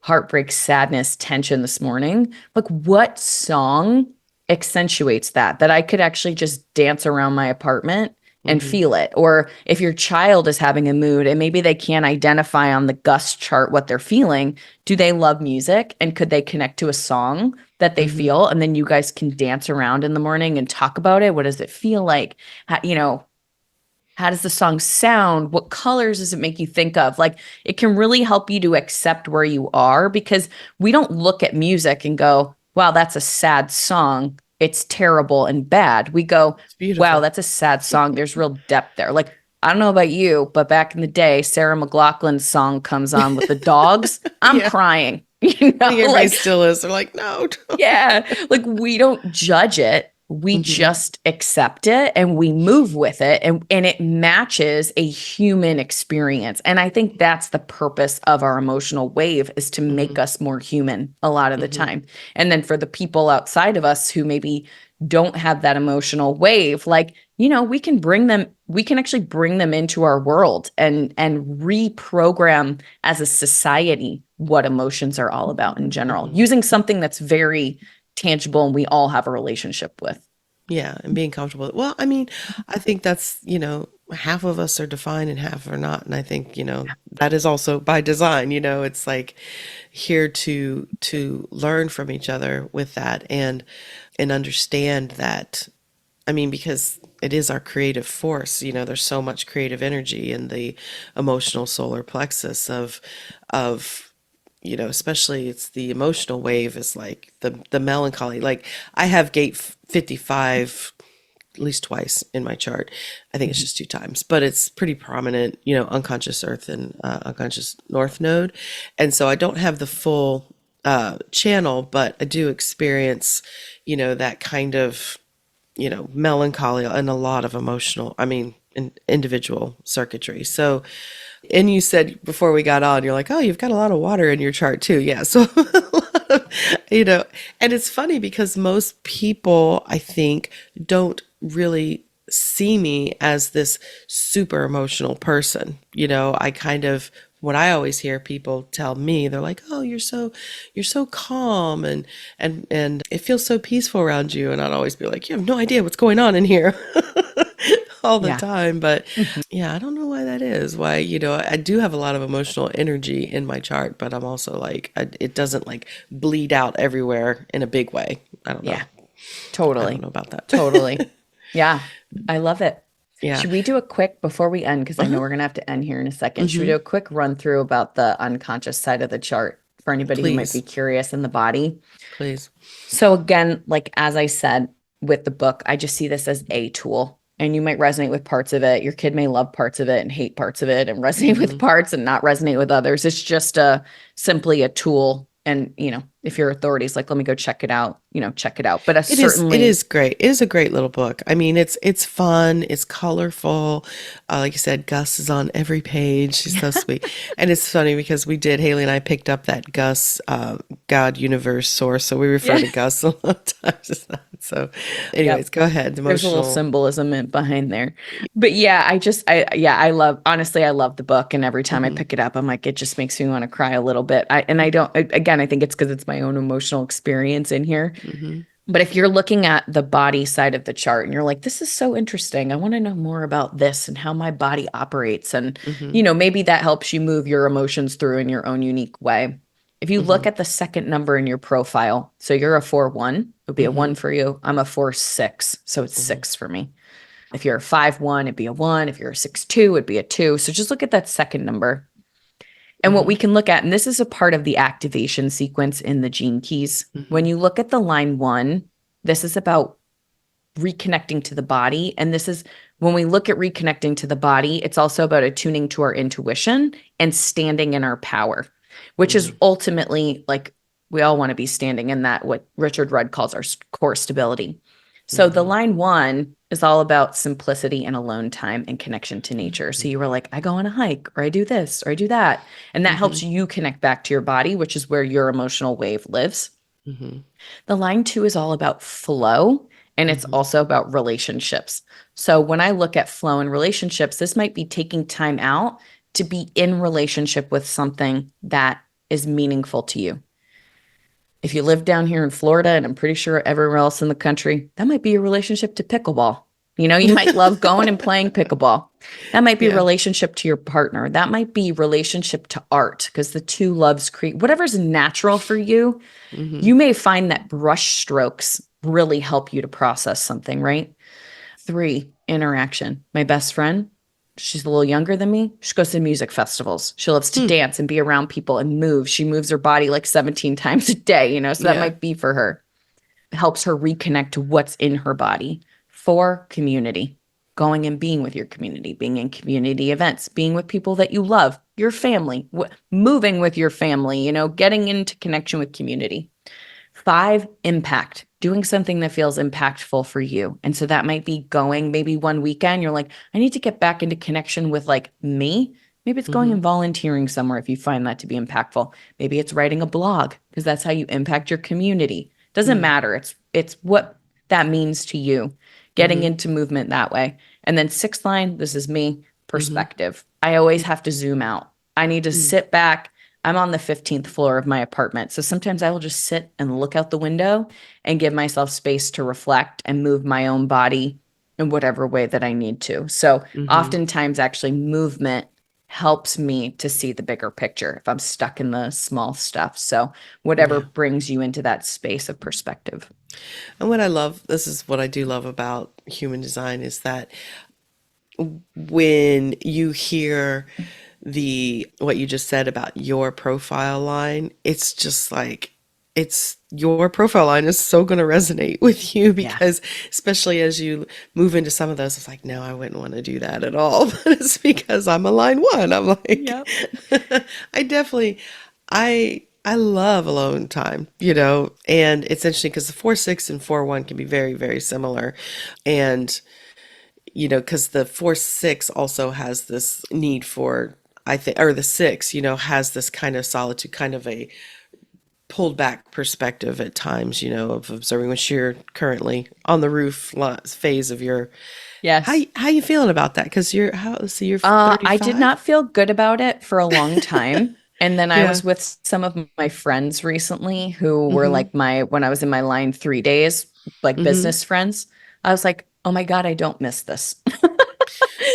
heartbreak, sadness, tension this morning. Like, what song accentuates that I could actually just dance around my apartment and feel it? Or if your child is having a mood and maybe they can't identify on the gust chart what they're feeling, do they love music? And could they connect to a song that they feel? And then you guys can dance around in the morning and talk about it. What does it feel like? How does the song sound? What colors does it make you think of? Like, it can really help you to accept where you are, because we don't look at music and go, wow, that's a sad song. it's terrible and bad. We go, It's beautiful. wow, that's a sad song. There's real depth there. Like, I don't know about you, but back in the day, Sarah McLachlan's song comes on with the dogs. I'm Yeah. crying, I think everybody like, still is. They're like, no. Don't. yeah, like we don't judge it. We just accept it and we move with it, and it matches a human experience. And I think that's the purpose of our emotional wave, is to make us more human a lot of the time. And then for the people outside of us who maybe don't have that emotional wave, like, we can actually bring them into our world and reprogram as a society what emotions are all about in general, using something that's very tangible and we all have a relationship with. Yeah, and being comfortable. Well, I mean, I think that's, half of us are defined and half are not. And I think, that is also by design, it's like here to learn from each other with that and understand that, I mean, because it is our creative force, there's so much creative energy in the emotional solar plexus of especially it's the emotional wave is like the melancholy. Like I have gate 55 at least twice in my chart. I think it's just 2 times, but it's pretty prominent, unconscious earth and unconscious north node. And so I don't have the full channel, but I do experience, that kind of, melancholy and a lot of emotional, I mean, individual circuitry. So, and you said before we got on, you're like, oh, you've got a lot of water in your chart too. Yeah. So, a lot of, and it's funny because most people, I think, don't really see me as this super emotional person. I kind of, what I always hear people tell me, they're like, oh, you're so calm and it feels so peaceful around you. And I'd always be like, you have no idea what's going on in here. All the Yeah. time. But yeah, I don't know why that is. Why, I do have a lot of emotional energy in my chart, but I'm also like, it doesn't like bleed out everywhere in a big way. I don't know. Yeah, I totally. don't know about that. Totally. Yeah, I love it. Yeah. Should we do a quick, before we end, because I know we're going to have to end here in a second, should we do a quick run through about the unconscious side of the chart for anybody who might be Please. curious in the body? Please. So again, like as I said with the book, I just see this as a tool. And you might resonate with parts of it. Your kid may love parts of it and hate parts of it and resonate with parts and not resonate with others. It's just simply a tool. And, if your authority's like, let me go check it out, check it out. But It is great. It is a great little book. I mean, it's fun. It's colorful. Like you said, Gus is on every page. She's so sweet. And it's funny because Haley and I picked up that Gus God universe source. So we refer to Gus a lot of times. So anyways, go ahead. There's a little symbolism behind there. But yeah, I love the book. And every time I pick it up, I'm like, it just makes me want to cry a little bit. I think it's because it's my own emotional experience in here. But if you're looking at the body side of the chart and you're like, this is so interesting, I want to know more about this and how my body operates. And, maybe that helps you move your emotions through in your own unique way. If you look at the second number in your profile, so you're a 4-1, it would be a 1 for you. I'm a 4-6, so it's 6 for me. If you're a 5-1, it'd be a 1. If you're a 6-2, it'd be a 2. So just look at that second number. And what we can look at, and this is a part of the activation sequence in the gene keys. When you look at the line 1, this is about reconnecting to the body. And this is when we look at reconnecting to the body, it's also about attuning to our intuition and standing in our power, which is ultimately like we all want to be standing in that, what Richard Rudd calls our core stability. So the line 1 is all about simplicity and alone time and connection to nature. So you were like, I go on a hike, or I do this, or I do that. And that helps you connect back to your body, which is where your emotional wave lives. The line 2 is all about flow, and it's also about relationships. So when I look at flow and relationships, this might be taking time out to be in relationship with something that is meaningful to you. If you live down here in Florida, and I'm pretty sure everywhere else in the country, that might be your relationship to pickleball. You might love going and playing pickleball. That might be a relationship to your partner. That might be relationship to art, because the two loves create whatever's natural for you. You may find that brush strokes really help you to process something, right? 3, interaction. My best friend, she's a little younger than me. She goes to music festivals. She loves to dance and be around people and move. She moves her body like 17 times a day, so that might be for her. helps her reconnect to what's in her body. 4, community, going and being with your community, being in community events, being with people that you love, your family, moving with your family, getting into connection with community. 5, impact, doing something that feels impactful for you. And so that might be going maybe one weekend, you're like, I need to get back into connection with like me. Maybe it's going and volunteering somewhere if you find that to be impactful. Maybe it's writing a blog because that's how you impact your community. Doesn't matter. It's what that means to you, getting into movement that way. And then 6th line, this is me, perspective. I always have to zoom out. I need to sit back. I'm on the 15th floor of my apartment. So sometimes I will just sit and look out the window and give myself space to reflect and move my own body in whatever way that I need to. So oftentimes actually movement helps me to see the bigger picture if I'm stuck in the small stuff. So whatever brings you into that space of perspective. And what I love, this is what I do love about human design, is that when you hear what you just said about your profile line, it's just like, it's your profile line is so going to resonate with you because especially as you move into some of those, it's like, no, I wouldn't want to do that at all. But it's because I'm a line 1. I'm like, I definitely, I love alone time, and it's interesting because the 4-6 and 4-1 can be very, very similar. And, because the 4-6 also has this need for, I think, or the 6, has this kind of solitude, kind of a pulled back perspective at times, of observing, which you're currently on the roof phase of your. Yes. How you feeling about that? Because you're 35? I did not feel good about it for a long time. And then I was with some of my friends recently who were like when I was in my line 3 days, like business friends, I was like, oh my God, I don't miss this.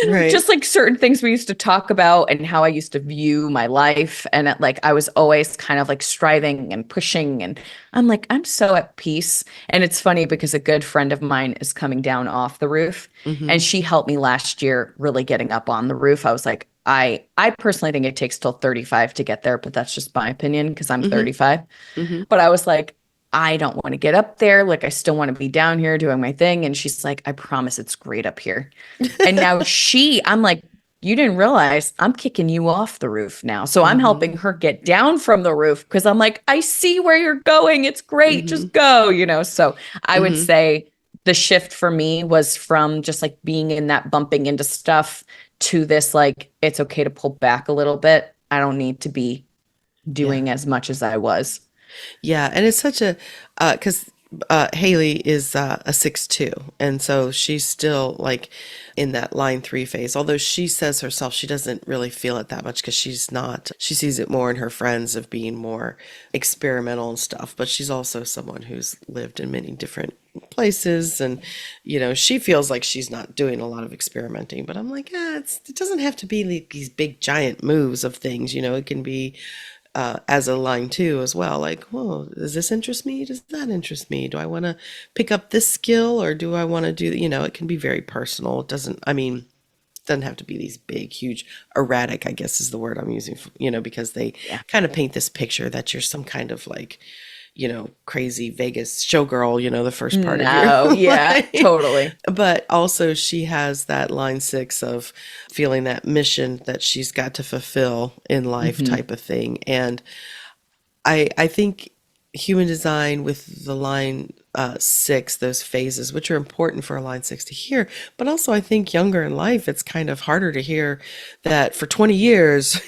Right. Just like certain things we used to talk about and how I used to view my life. And I was always kind of like striving and pushing. And I'm like, I'm so at peace. And it's funny because a good friend of mine is coming down off the roof. And she helped me last year really getting up on the roof. I was like, I personally think it takes till 35 to get there, but that's just my opinion because I'm 35. But I was like, I don't want to get up there. Like, I still want to be down here doing my thing. And she's like, I promise it's great up here. And now I'm like, you didn't realize I'm kicking you off the roof now. So I'm helping her get down from the roof because I'm like, I see where you're going. It's great. Just go, So I would say the shift for me was from just like being in that bumping into stuff to this, like, it's okay to pull back a little bit. I don't need to be doing as much as I was. Yeah, and it's such a because Haley is a 6-2, and so she's still like in that line 3 phase. Although she says herself she doesn't really feel it that much because she's not. She sees it more in her friends of being more experimental and stuff. But she's also someone who's lived in many different places, and she feels like she's not doing a lot of experimenting. But I'm like, it doesn't have to be like these big giant moves of things. It can be. As a line 2 as well, like, whoa, does this interest me? Does that interest me? Do I want to pick up this skill or do I want to do, it can be very personal. It doesn't have to be these big, huge, erratic, I guess is the word I'm using, because they kind of paint this picture that you're some kind of like, crazy Vegas showgirl, the first part of your life. Totally. But also she has that line 6 of feeling that mission that she's got to fulfill in life type of thing. And I think human design with the line 6, those phases, which are important for a line 6 to hear, but also I think younger in life, it's kind of harder to hear that for 20 years,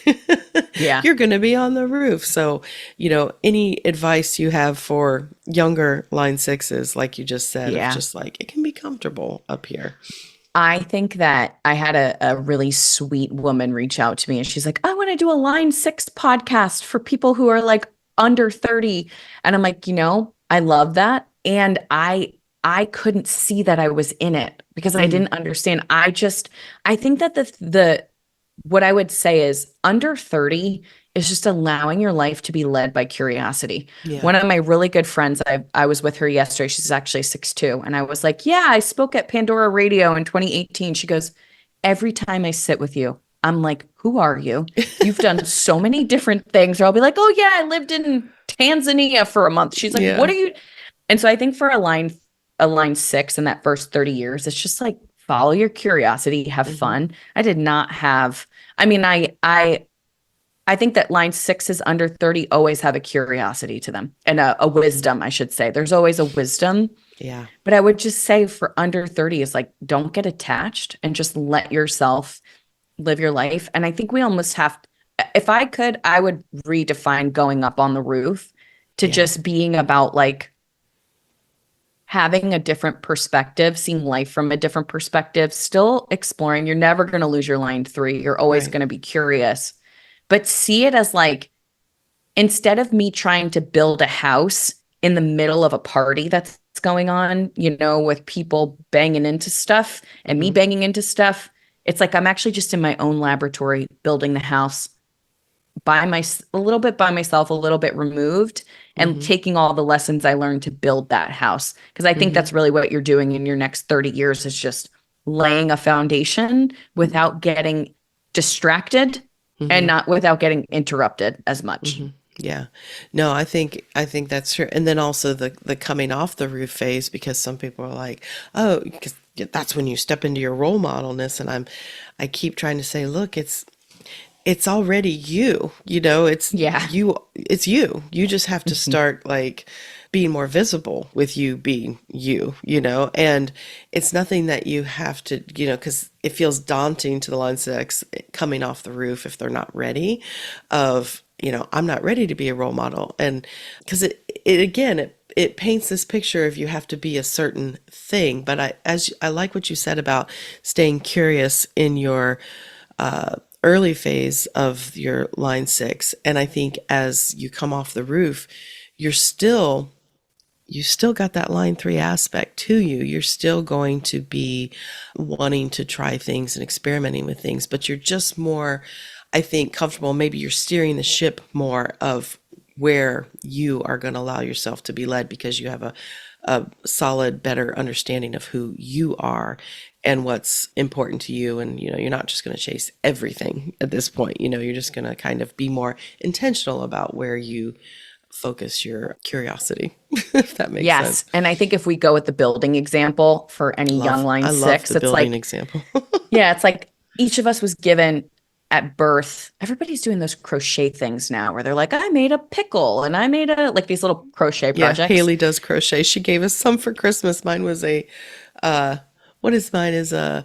you're going to be on the roof. So, any advice you have for younger line 6s, like you just said, of just like, it can be comfortable up here. I think that I had a really sweet woman reach out to me and she's like, I want to do a line 6 podcast for people who are like under 30. And I'm like, I love that. And I couldn't see that I was in it because I didn't understand. I think that the what I would say is under 30 is just allowing your life to be led by curiosity. Yeah. One of my really good friends, I was with her yesterday. She's actually 6'2". And I was like, yeah, I spoke at Pandora Radio in 2018. She goes, every time I sit with you, I'm like, who are you? You've done so many different things. Or I'll be like, oh yeah, I lived in Tanzania for a month. She's like, what are you? And so I think for a line 6 in that first 30 years, it's just like follow your curiosity, have fun. I did not have, I mean, I think that line 6s under 30 always have a curiosity to them and a wisdom, I should say. There's always a wisdom. Yeah. But I would just say for under 30 is like, don't get attached and just let yourself live your life. And I think we almost have, if I could, I would redefine going up on the roof to just being about like having a different perspective, seeing life from a different perspective, still exploring. You're never going to lose your line 3. You're always going to be curious, but see it as like, instead of me trying to build a house in the middle of a party that's going on, you know, with people banging into stuff and me banging into stuff, it's like I'm actually just in my own laboratory building the house a little bit by myself, a little bit removed, and taking all the lessons I learned to build that house. Because I think that's really what you're doing in your next 30 years is just laying a foundation without getting distracted and not without getting interrupted as much. Yeah. No, I think that's true. And then also the coming off the roof phase, because some people are like, oh, because that's when you step into your role modelness. And I keep trying to say, look, it's already you, you know, it's you. You just have to start like being more visible with you being you, you know, and it's nothing that you have to, you know, because it feels daunting to the line 6 coming off the roof if they're not ready of, you know, I'm not ready to be a role model. And because it paints this picture of you have to be a certain thing. But I like what you said about staying curious in your early phase of your line 6. And I think as you come off the roof, you still got that line 3 aspect to you. You're still going to be wanting to try things and experimenting with things, but you're just more, I think, comfortable. Maybe you're steering the ship more of where you are going to allow yourself to be led because you have a solid, better understanding of who you are and what's important to you. And, you know, you're not just going to chase everything at this point. You know, you're just going to kind of be more intentional about where you focus your curiosity, if that makes sense. And I think if we go with the building example for any young line 6, love the it's building like, example. it's like each of us was given at birth. Everybody's doing those crochet things now where they're like, I made a pickle and I made like these little crochet projects. Haley does crochet. She gave us some for Christmas. Mine was what is mine is a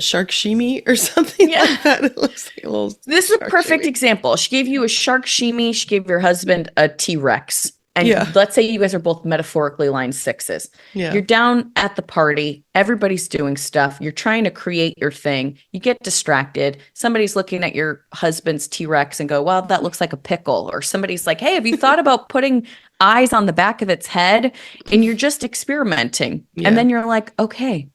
shark shimi or something like that. It looks like a little. This is a perfect example. She gave you a shark shimi. She gave your husband a T-Rex. And let's say you guys are both metaphorically line 6s. You're down at the party. Everybody's doing stuff. You're trying to create your thing. You get distracted. Somebody's looking at your husband's T-Rex and go, well, that looks like a pickle. Or somebody's like, hey, have you thought about putting eyes on the back of its head? And you're just experimenting. And then you're like, okay,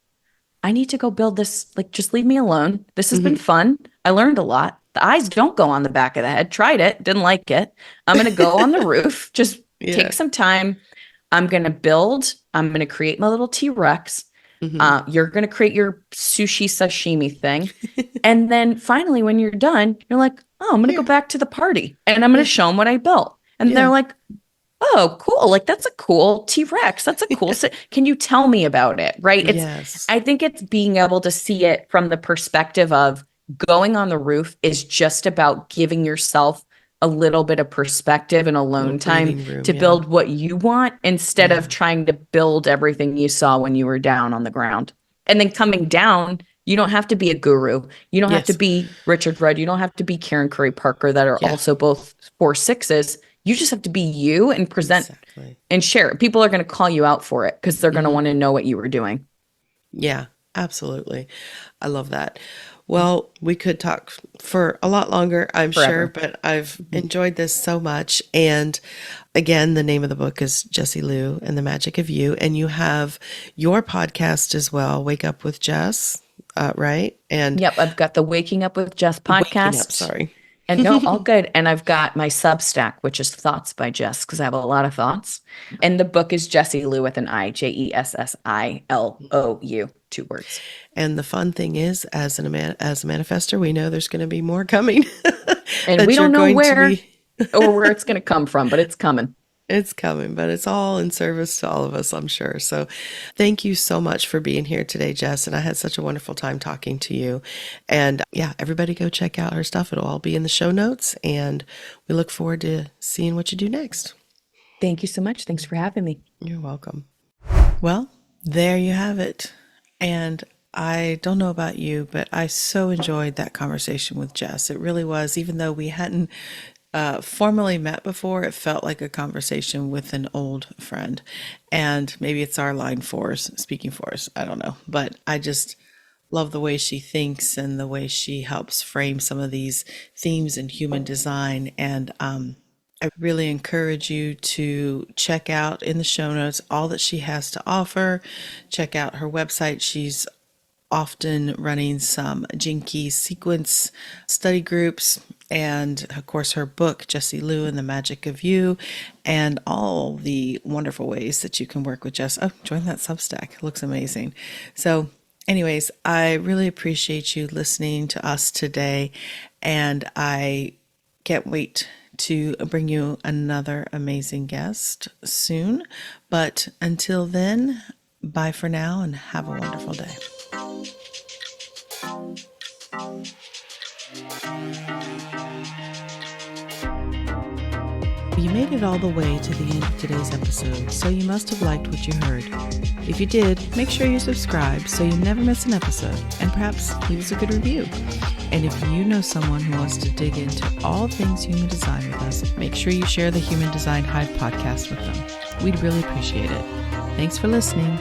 I need to go build this. Like, just leave me alone. This has been fun. I learned a lot. The eyes don't go on the back of the head. Tried it. Didn't like it. I'm going to go on the roof. Just take some time. I'm going to build. I'm going to create my little T-Rex. You're going to create your sushi sashimi thing. And then finally, when you're done, you're like, oh, I'm going to go back to the party and I'm going to show them what I built. And they're like, oh, cool. Like, that's a cool T-Rex. That's a cool. Can you tell me about it? Right. I think it's being able to see it from the perspective of going on the roof is just about giving yourself a little bit of perspective and alone time to build what you want instead of trying to build everything you saw when you were down on the ground. And then coming down, you don't have to be a guru. You don't have to be Richard Rudd. You don't have to be Karen Curry Parker that are also both 4/6s. You just have to be you and present and share. People are going to call you out for it because they're going to want to know what you were doing. Yeah, absolutely. I love that. Well, we could talk for a lot longer, I'm sure, but I've enjoyed this so much. And again, the name of the book is Jessie Lou and the Magic of You. And you have your podcast as well, Wake Up with Jess, right? And I've got the Waking Up with Jess podcast. And no, all good. And I've got my Substack, which is Thoughts by Jess, because I have a lot of thoughts. And the book is Jessie Lou with an I, JESSILOU, 2 words. And the fun thing is, as a manifestor, we know there's going to be more coming. And we don't know where or where it's going to come from, but it's coming. It's coming, but it's all in service to all of us, I'm sure. So thank you so much for being here today, Jess. And I had such a wonderful time talking to you. And yeah, everybody go check out her stuff. It'll all be in the show notes. And we look forward to seeing what you do next. Thank you so much. Thanks for having me. You're welcome. Well, there you have it. And I don't know about you, but I so enjoyed that conversation with Jess. It really was, even though we hadn't formally met before, it felt like a conversation with an old friend. And maybe it's our line force speaking for us. I don't know. But I just love the way she thinks and the way she helps frame some of these themes in human design. And I really encourage you to check out in the show notes all that she has to offer. Check out her website. She's often running some Jinky sequence study groups, and of course her book Jessie Lou and the Magic of You, and all the wonderful ways that you can work with Jess. Oh, join that Substack. It looks amazing. So anyways, I really appreciate you listening to us today, and I can't wait to bring you another amazing guest soon. But until then, bye for now and have a wonderful day. You made it all the way to the end of today's episode, so you must have liked what you heard. If you did, make sure you subscribe so you never miss an episode, and perhaps leave us a good review. And if you know someone who wants to dig into all things human design with us, make sure you share the Human Design Hive podcast with them. We'd really appreciate it. Thanks for listening.